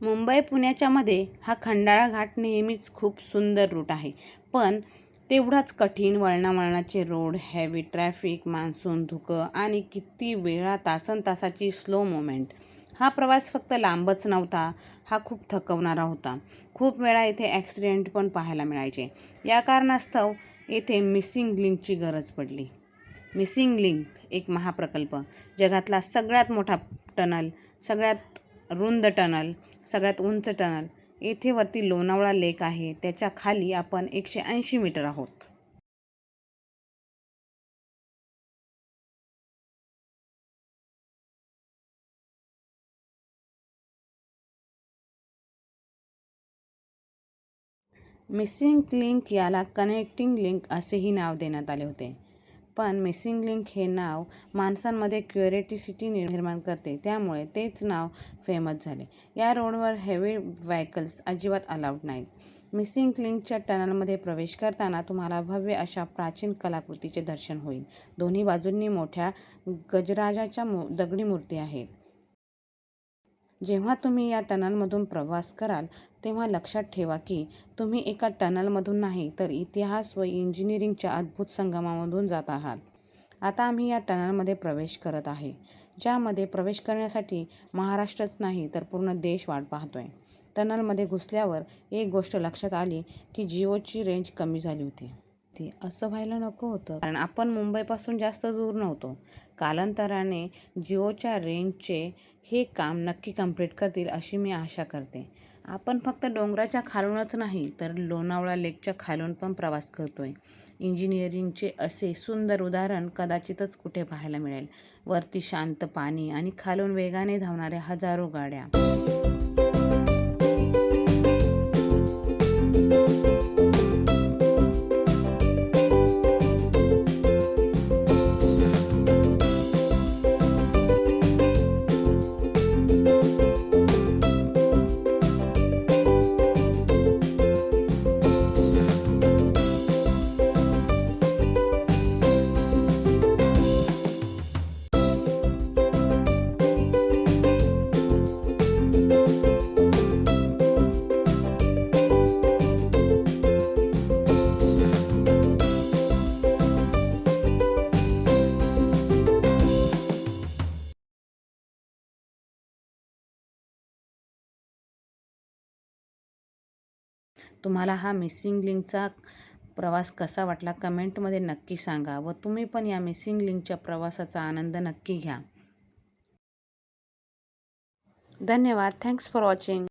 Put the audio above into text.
मुंबई पुण्याच्या मध्ये हा खंडाळा घाट नेहमीच खूप सुंदर रूट आहे, पण तेवढाच कठीण. वळणावळणाचे रोड, हेवी ट्रॅफिक, मान्सून धुकं आणि किती वेळा तासनतासाची स्लो मुवमेंट. हा प्रवास फक्त लांबच नव्हता, हा खूप थकवणारा होता. खूप वेळा येथे ॲक्सिडेंट पण पाहायला मिळायचे. या कारणास्तव येथे मिसिंग लिंकची गरज पडली. मिसिंग लिंक एक महाप्रकल्प, जगातला सगळ्यात मोठा टनल, सगळ्यात रुंद टनल, सगळ्यात उंच टनल. येथे वरती लोणावळा लेक आहे, त्याच्या खाली आपण 180 मीटर आहोत. मिसिंग लिंक याला कनेक्टिंग लिंक असेही नाव देण्यात आले होते, पण मिसिंग लिंक हे नाव माणसांमध्ये क्युरिओसिटी निर्माण करते, त्यामुळे तेच नाव फेमस झाले. या रोडवर हेवी व्हेकल्स अजिबात अलाउड नाहीत. मिसिंग लिंकच्या टनलमध्ये प्रवेश करताना तुम्हाला भव्य अशा प्राचीन कलाकृतीचे दर्शन होईल. दोन्ही बाजूंनी मोठ्या गजराजाच्या दगडी मूर्ती आहेत. जेव्हा तुम्ही या टनलमधून प्रवास कराल, तेव्हा लक्षात ठेवा की तुम्ही एका टनलमधून नाही, तर इतिहास व इंजिनिअरिंगच्या अद्भुत संगमामधून जात आहात. आता आम्ही या टनलमध्ये प्रवेश करत आहे, ज्यामध्ये प्रवेश करण्यासाठी महाराष्ट्रच नाही तर पूर्ण देश वाट पाहतोय. टनलमध्ये घुसल्यावर एक गोष्ट लक्षात आली की जिओची रेंज कमी झाली होती. असं व्हायला नको होतं, कारण आपण मुंबईपासून जास्त दूर नव्हतो. कालांतराने जिओच्या रेंजचे हे काम नक्की कंप्लीट करतील अशी मी आशा करते. आपण फक्त डोंगराच्या खालूनच नाही, तर लोणावळा लेकच्या खालून पण प्रवास करतोय. इंजिनिअरिंगचे असे सुंदर उदाहरण कदाचितच कुठे पाहायला मिळेल. वरती शांत पाणी आणि खालून वेगाने धावणाऱ्या हजारो गाड्या. तुम्हाला हा मिसिंग लिंकचा प्रवास कसा वाटला कमेंटमध्ये नक्की सांगा, व तुम्ही पण या मिसिंग लिंकच्या प्रवासाचा आनंद नक्की घ्या. धन्यवाद. Thanks for watching.